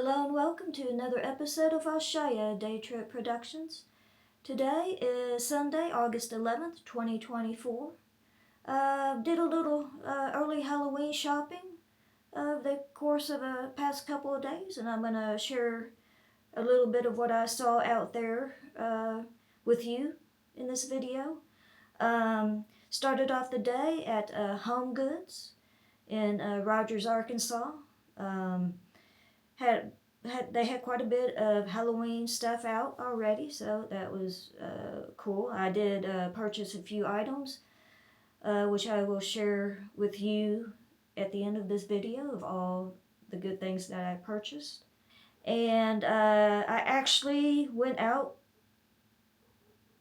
Hello and welcome to another episode of Ashaya Day Trip Productions. Today is Sunday, August 11th, 2024. Did a little early Halloween shopping over the course of the past couple of days, and I'm going to share a little bit of what I saw out there with you in this video. Started off the day at Home Goods in Rogers, Arkansas. They had quite a bit of Halloween stuff out already, so that was cool. I did purchase a few items, which I will share with you at the end of this video of all the good things that I purchased. And I actually went out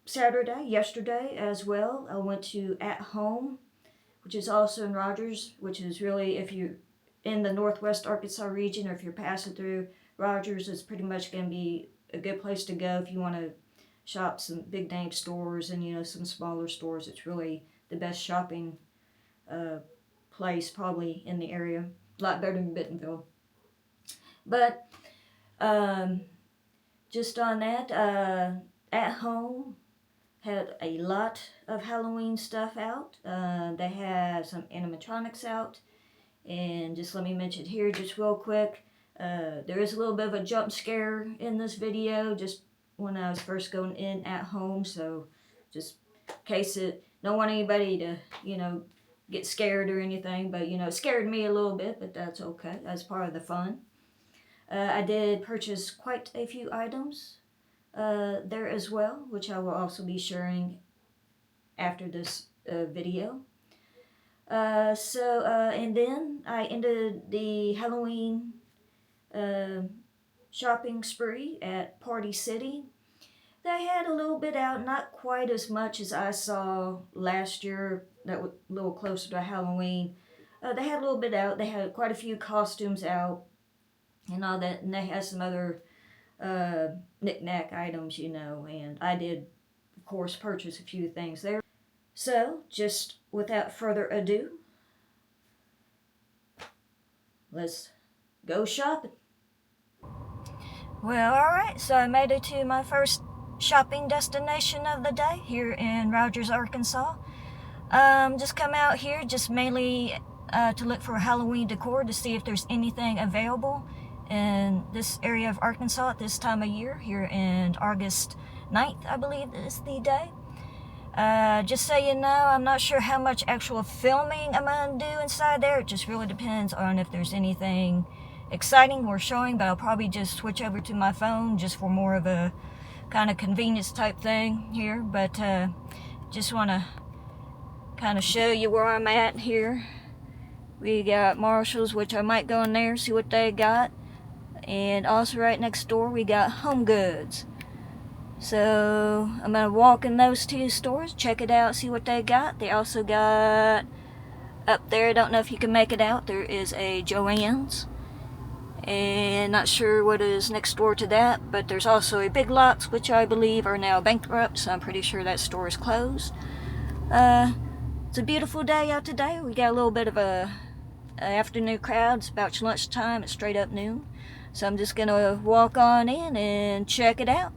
yesterday as well. I went to At Home, which is also in Rogers, which is really, if you're in the Northwest Arkansas region or if you're passing through Rogers, it's pretty much going to be a good place to go if you want to shop some big name stores and some smaller stores. It's really the best shopping place probably in the area. A lot better than Bentonville. But just on that, At Home had a lot of Halloween stuff out. They had some animatronics out. And just let me mention here just real quick, there is a little bit of a jump scare in this video just when I was first going in At Home, so just in case don't want anybody to get scared or anything, but it scared me a little bit, but that's okay. That's part of the fun. I did purchase quite a few items there as well, which I will also be sharing after this video. And then I ended the Halloween shopping spree at Party City. They had a little bit out, not quite as much as I saw last year, that was a little closer to Halloween. They had a little bit out. They had quite a few costumes out and all that, and they had some other knick-knack items, and I did, of course, purchase a few things there. So, just without further ado, let's go shopping. Well, alright, so I made it to my first shopping destination of the day here in Rogers, Arkansas. Just come out here just mainly to look for Halloween decor to see if there's anything available in this area of Arkansas at this time of year, here in August 9th, I believe is the day. Just so you know, I'm not sure how much actual filming I'm going to do inside there. It just really depends on if there's anything exciting worth showing, but I'll probably just switch over to my phone just for more of a kind of convenience type thing here. But just want to kind of show you where I'm at here. We got Marshall's, which I might go in there, see what they got. And also right next door, we got Home Goods. So I'm going to walk in those two stores, check it out, see what they got. They also got up there, I don't know if you can make it out, there is a Joann's. And not sure what is next door to that, but there's also a Big Lots, which I believe are now bankrupt, so I'm pretty sure that store is closed. It's a beautiful day out today. We got a little bit of a afternoon crowd. It's about lunchtime, it's straight up noon. So I'm just going to walk on in and check it out.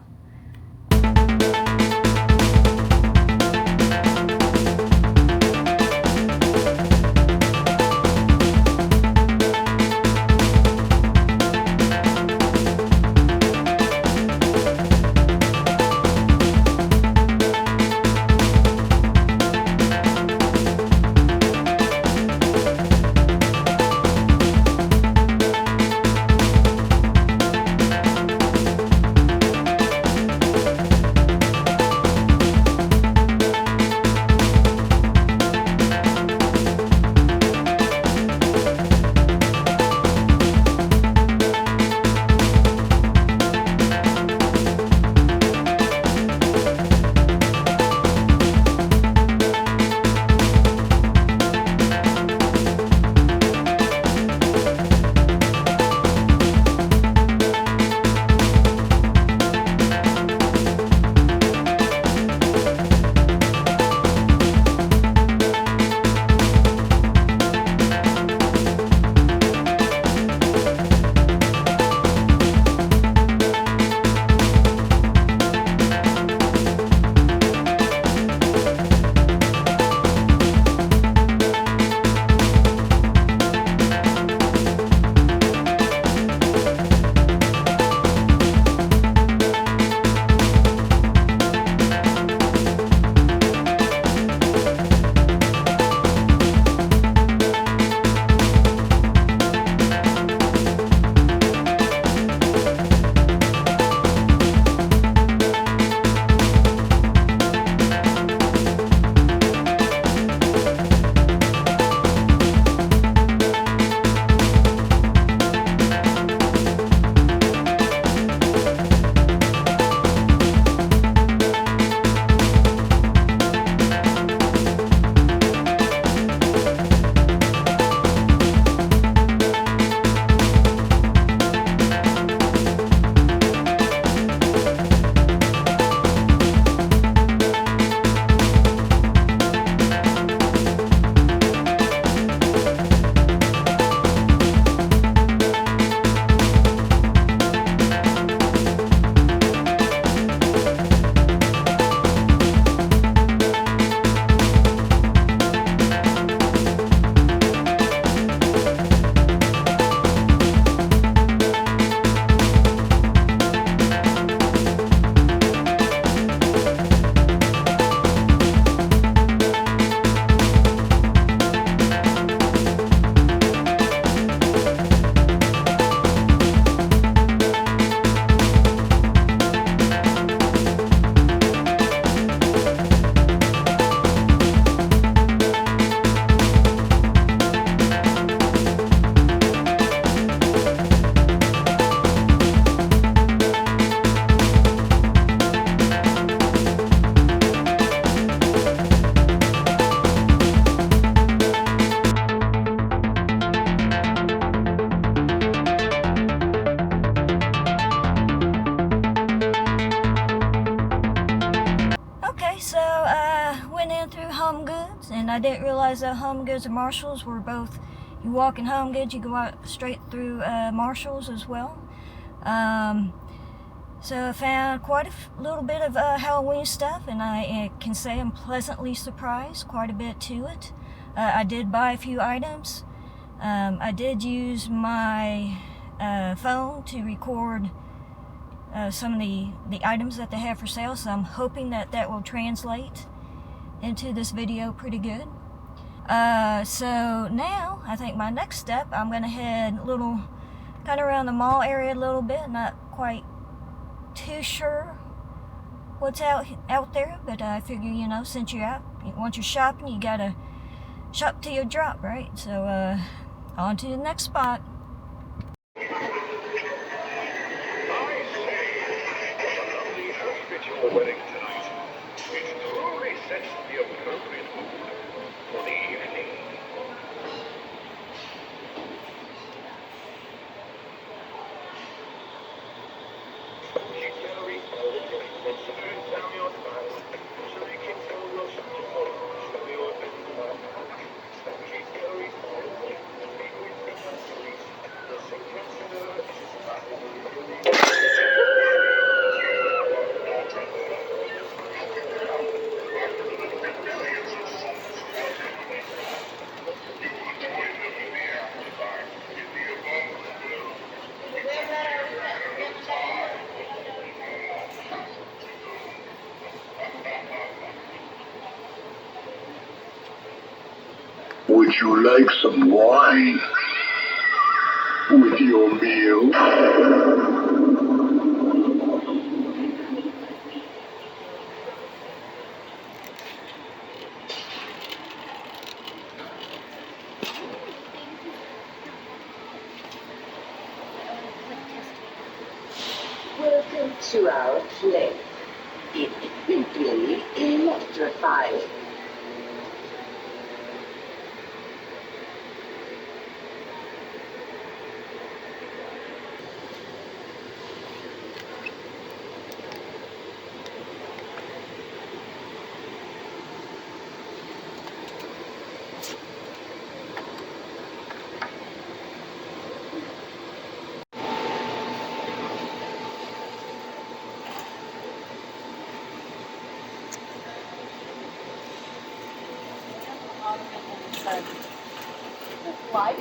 I didn't realize that Home Goods and Marshalls were both, you walk in Home Goods, you go out straight through Marshalls as well. So I found quite a little bit of Halloween stuff, and I can say I'm pleasantly surprised, quite a bit to it. I did buy a few items. I did use my phone to record some of the items that they have for sale, so I'm hoping that that will translate into this video pretty good. So now I think my next step, I'm gonna head a little kind of around the mall area a little bit. Not quite too sure what's out there, but I figure, you know, since you're out, once you're shopping, you gotta shop till you drop, right? So on to the next spot. Wedding tonight. It truly sets the appropriate mood for the evening. Would you like some wine with your meal? Welcome to our place. It's simply electrifying. Why?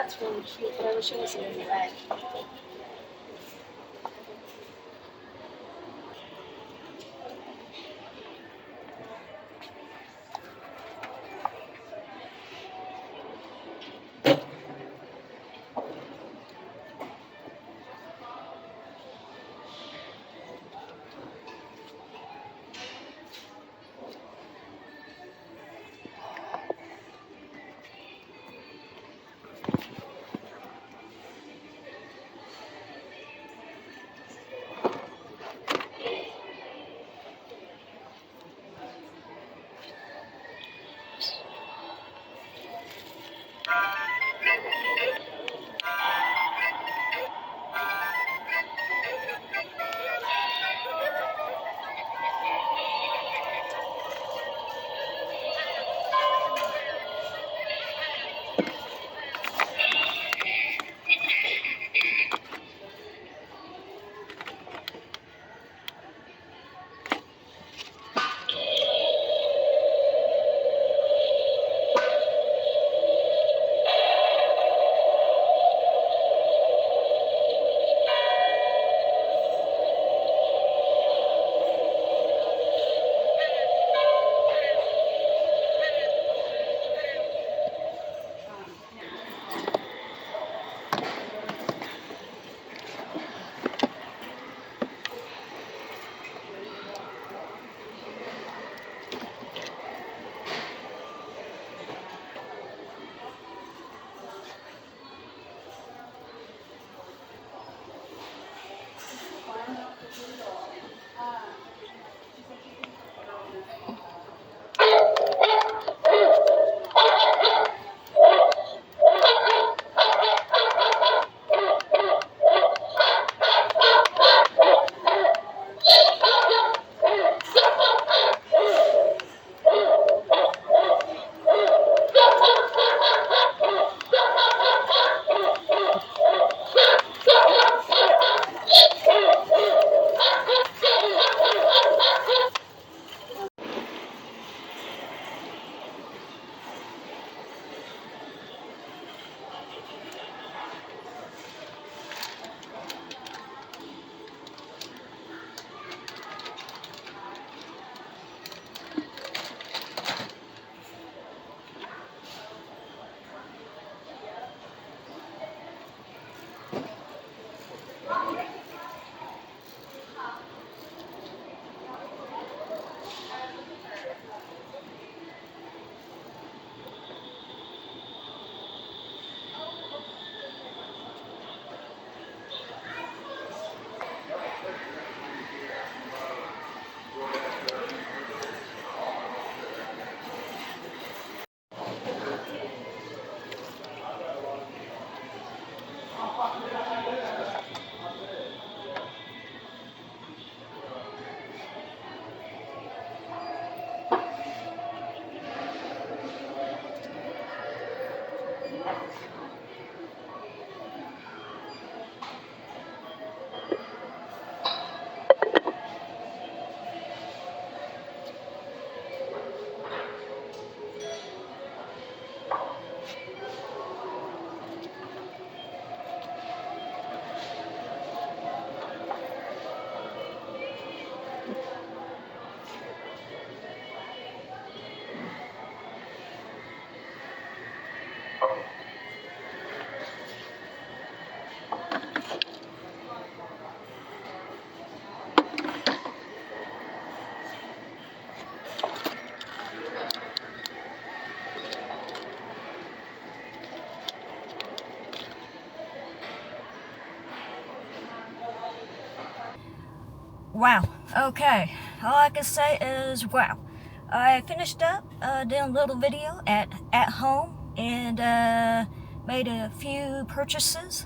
That's really cute, but I wish it wasn't in red. Wow. Okay. All I can say is wow. I finished up doing a little video at home and made a few purchases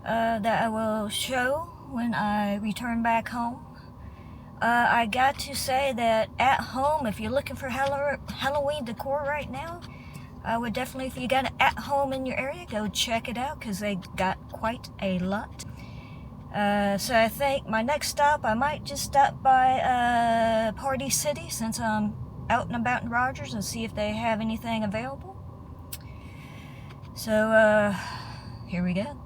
that I will show when I return back home. I got to say that at home, if you're looking for Halloween decor right now, I would definitely, if you got it at home in your area, go check it out because they got quite a lot. So I think my next stop, I might just stop by Party City since I'm out and about in Rogers and see if they have anything available. So, here we go.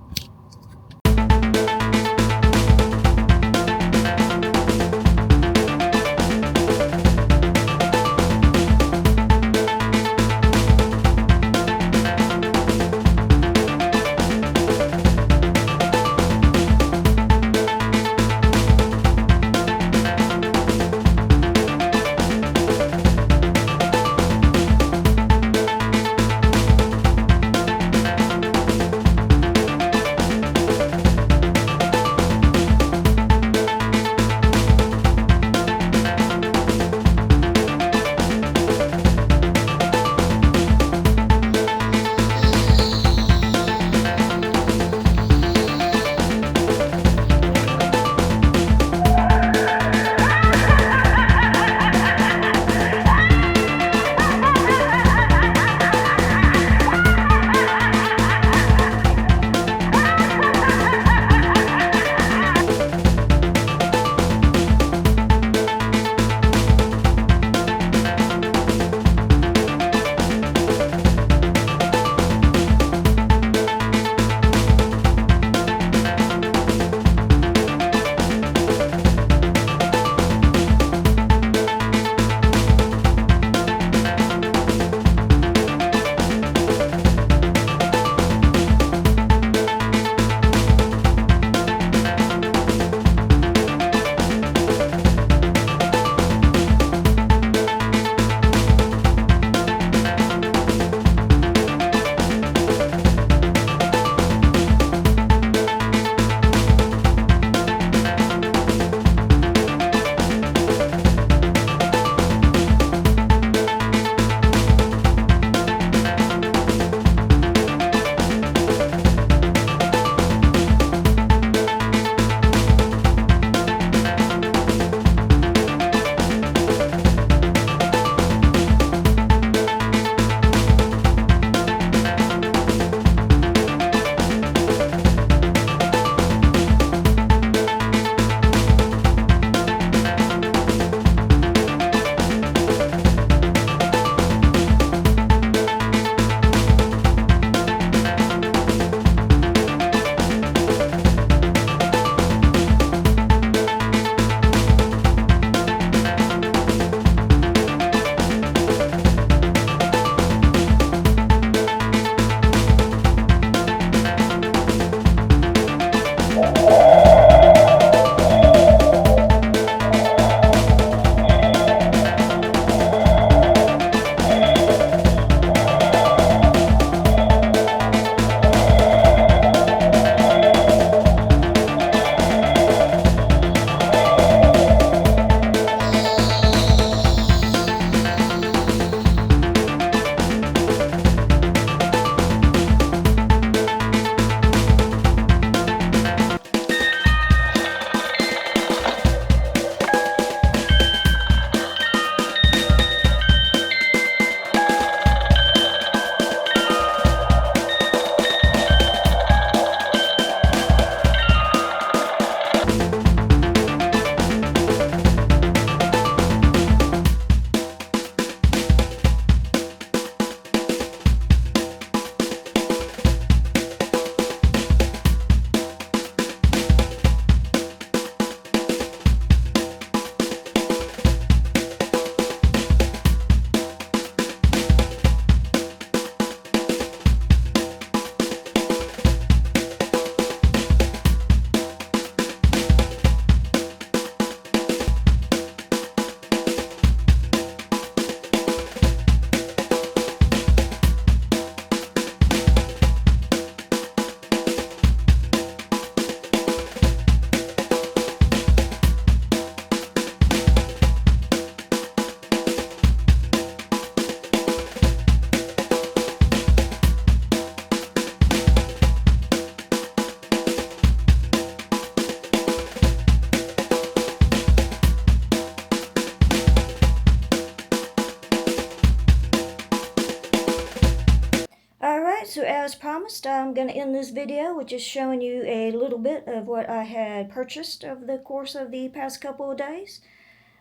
So as promised, I'm going to end this video with just showing you a little bit of what I had purchased over the course of the past couple of days.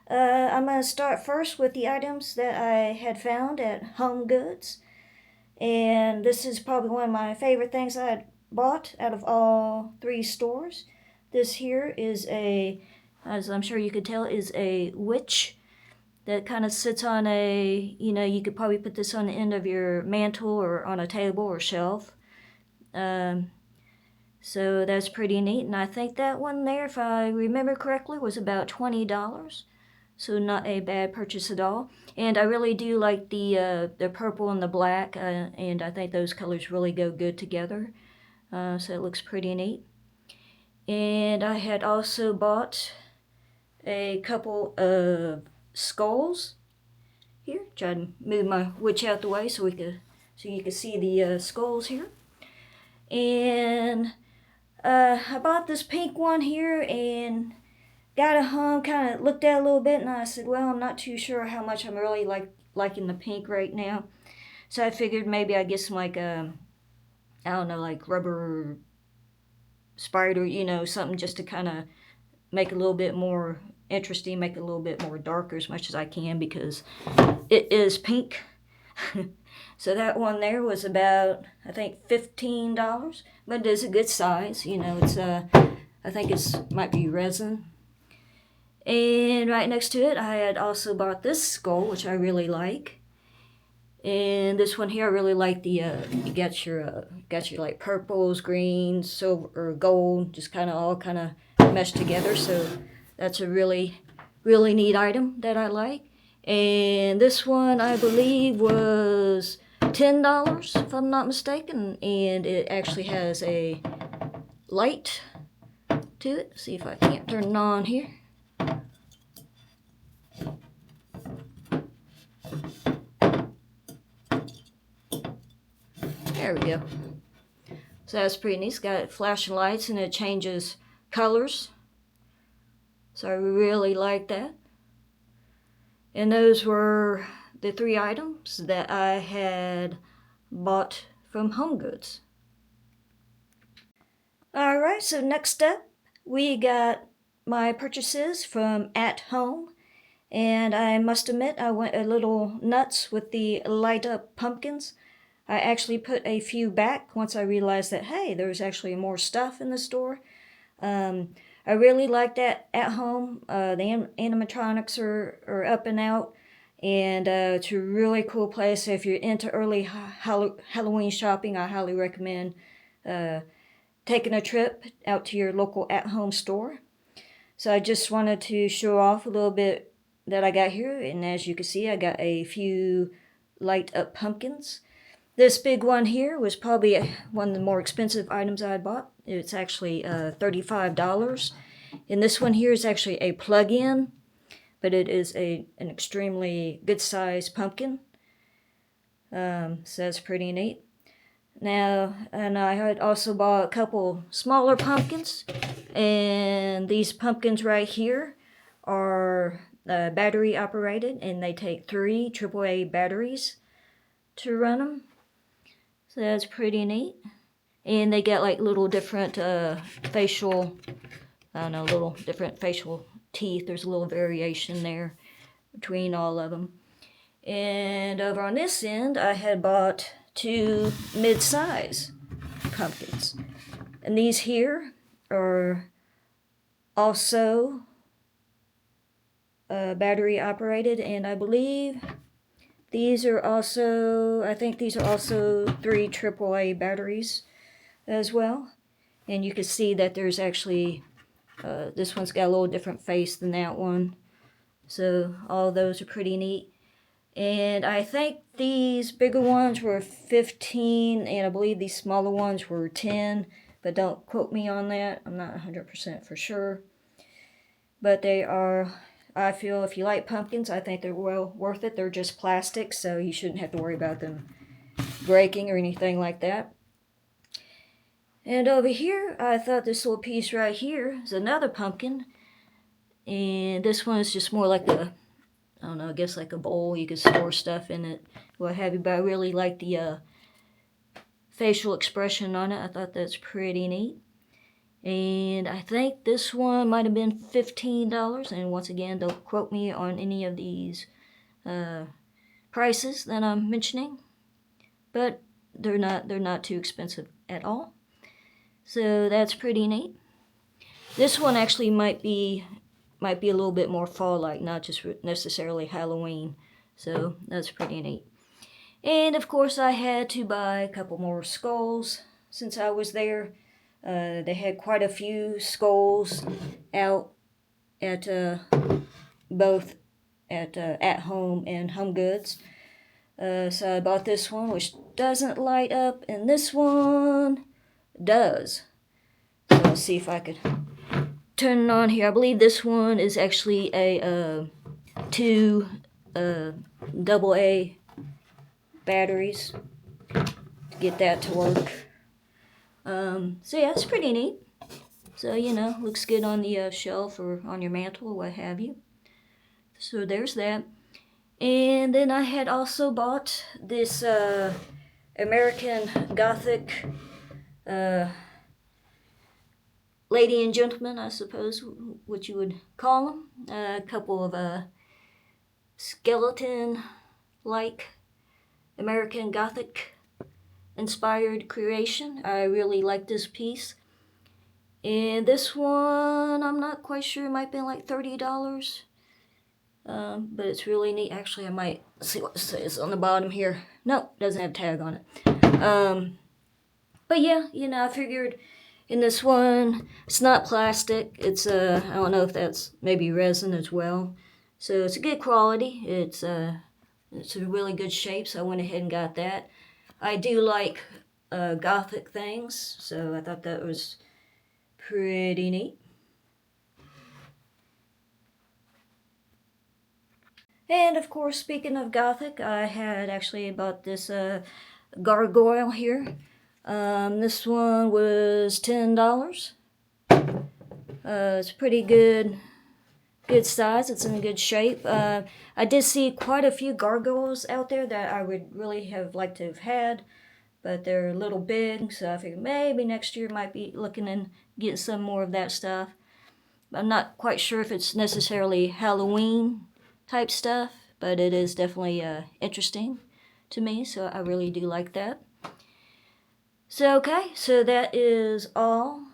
I'm going to start first with the items that I had found at Home Goods. And this is probably one of my favorite things I had bought out of all 3 stores. This here is as I'm sure you could tell, is a witch that kind of sits on you could probably put this on the end of your mantle or on a table or shelf. So that's pretty neat. And I think that one there, if I remember correctly, was about $20. So not a bad purchase at all. And I really do like the purple and the black, and I think those colors really go good together. So it looks pretty neat. And I had also bought a couple of skulls here. Try to move my witch out the way so you can see the skulls here. And I bought this pink one here and got it home, kind of looked at it a little bit, and I said, well, I'm not too sure how much I'm really liking the pink right now. So I figured maybe I'd get some like rubber spider, something just to kind of make it a little bit more interesting, make it a little bit more darker as much as I can, because it is pink. So that one there was about, I think, $15, but it is a good size. It's I think might be resin. And right next to it, I had also bought this skull, which I really like. And this one here, I really like the you got your like purples, greens, silver, or gold, just all kind of meshed together. So that's a really, really neat item that I like. And this one, I believe, was $10, if I'm not mistaken. And it actually has a light to it. See if I can't turn it on here. There we go. So that's pretty neat. It's got flashing lights and it changes colors. So I really like that. And those were the 3 items that I had bought from HomeGoods. Alright, so next up, we got my purchases from At Home. And I must admit, I went a little nuts with the light up pumpkins. I actually put a few back once I realized that, hey, there's actually more stuff in the store. I really like that At Home. The animatronics are up and out. And it's a really cool place. If you're into early Halloween shopping, I highly recommend taking a trip out to your local At Home store. So I just wanted to show off a little bit that I got here. And as you can see, I got a few light up pumpkins. This big one here was probably one of the more expensive items I had bought. It's actually $35. And this one here is actually a plug-in, but it is an extremely good size pumpkin. So that's pretty neat. Now, and I had also bought a couple smaller pumpkins. And these pumpkins right here are battery operated, and they take 3 AAA batteries to run them. So that's pretty neat. And they get like little different facial, little different facial teeth. There's a little variation there between all of them. And over on this end, I had bought 2 mid-size pumpkins. And these here are also battery operated, and I believe these are also, I think these are also 3 AAA batteries as well. And you can see that there's actually, this one's got a little different face than that one. So all those are pretty neat. And I think these bigger ones were 15, and I believe these smaller ones were 10. But don't quote me on that. I'm not 100% for sure. But they are, I feel, if you like pumpkins, I think they're well worth it. They're just plastic, so you shouldn't have to worry about them breaking or anything like that. And over here, I thought this little piece right here is another pumpkin. And this one is just more like I guess like a bowl. You could store stuff in it, what have you. But I really like the facial expression on it. I thought that's pretty neat. And I think this one might have been $15. And once again, don't quote me on any of these prices that I'm mentioning. but they're not too expensive at all. So that's pretty neat. This one actually might be a little bit more fall-like, not just necessarily Halloween. So that's pretty neat. And of course, I had to buy a couple more skulls since I was there. They had quite a few skulls out at both at home and Home Goods. So I bought this one, which doesn't light up, and this one does. So let's see if I could turn it on here. I believe this one is actually a two AA batteries to get that to work. So yeah, it's pretty neat. So, you know, looks good on the shelf or on your mantle or what have you. So there's that. And then I had also bought this American Gothic lady and gentleman, I suppose, what you would call them. A couple of skeleton-like American Gothic inspired creation. I really like this piece. And this one, I'm not quite sure, it might be like $30. But it's really neat. Actually, I might see what it says on the bottom here. No, doesn't have a tag on it. But yeah, you know, I figured in this one, it's not plastic. It's I don't know if that's maybe resin as well. So it's a good quality. It's a really good shape, so I went ahead and got that. I do like Gothic things, so I thought that was pretty neat. And of course, speaking of Gothic, I had actually bought this gargoyle here. This one was $10. It's pretty good size. It's in good shape. I did see quite a few gargoyles out there that I would really have liked to have had, but they're a little big, so I figured maybe next year might be looking and getting some more of that stuff. I'm not quite sure if it's necessarily Halloween type stuff, but it is definitely interesting to me, so I really do like that. So okay, so that is all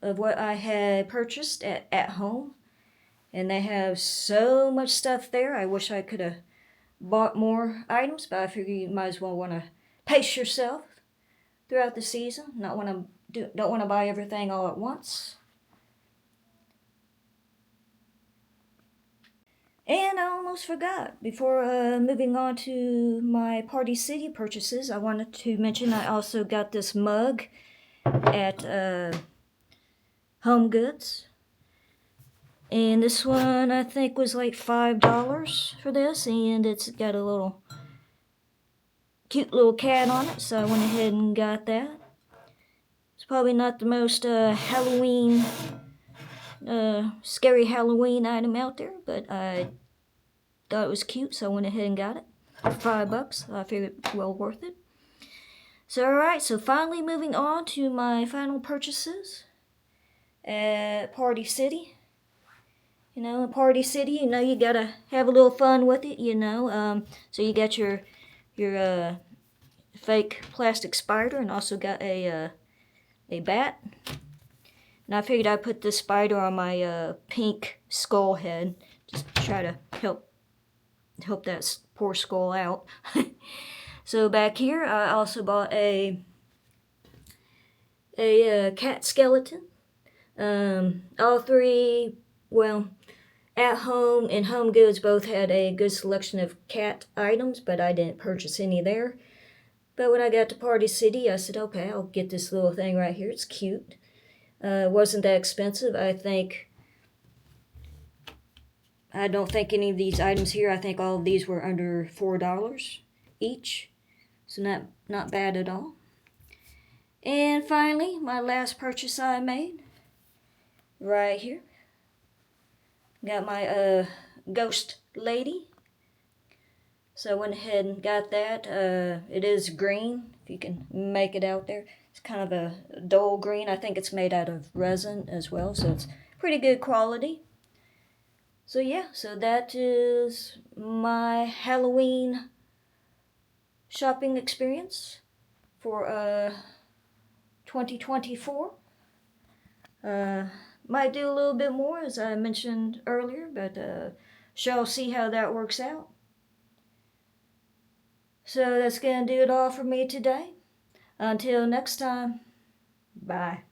of what I had purchased at home, and they have so much stuff there. I wish I could have bought more items, but I figure you might as well want to pace yourself throughout the season. Don't want to buy everything all at once. And I almost forgot, before moving on to my Party City purchases, I wanted to mention I also got this mug at Home Goods. And this one I think was like $5 for this, and it's got a little cute little cat on it, so I went ahead and got that. It's probably not the most Halloween, scary Halloween item out there, but I thought it was cute, so I went ahead and got it for $5. I figured it was well worth it. So alright, so finally moving on to my final purchases at Party City. You know, in Party City, you know, you gotta have a little fun with it, you know. So you got your fake plastic spider, and also got a bat. And I figured I'd put this spider on my pink skull head, just to try to help that poor skull out. So back here, I also bought a cat skeleton. All three, well, At Home and Home Goods both had a good selection of cat items, but I didn't purchase any there. But when I got to Party City, I said, okay, I'll get this little thing right here. It's cute. Wasn't that expensive. I don't think any of these items here, I think all of these were under $4 each. So not bad at all. And finally, my last purchase I made, right here. Got my ghost lady. So I went ahead and got that. It is green, if you can make it out there. It's kind of a dull green. I think it's made out of resin as well, so it's pretty good quality. So yeah, so that is my Halloween shopping experience for 2024. Might do a little bit more, as I mentioned earlier, but shall see how that works out. So that's gonna do it all for me today. Until next time, bye.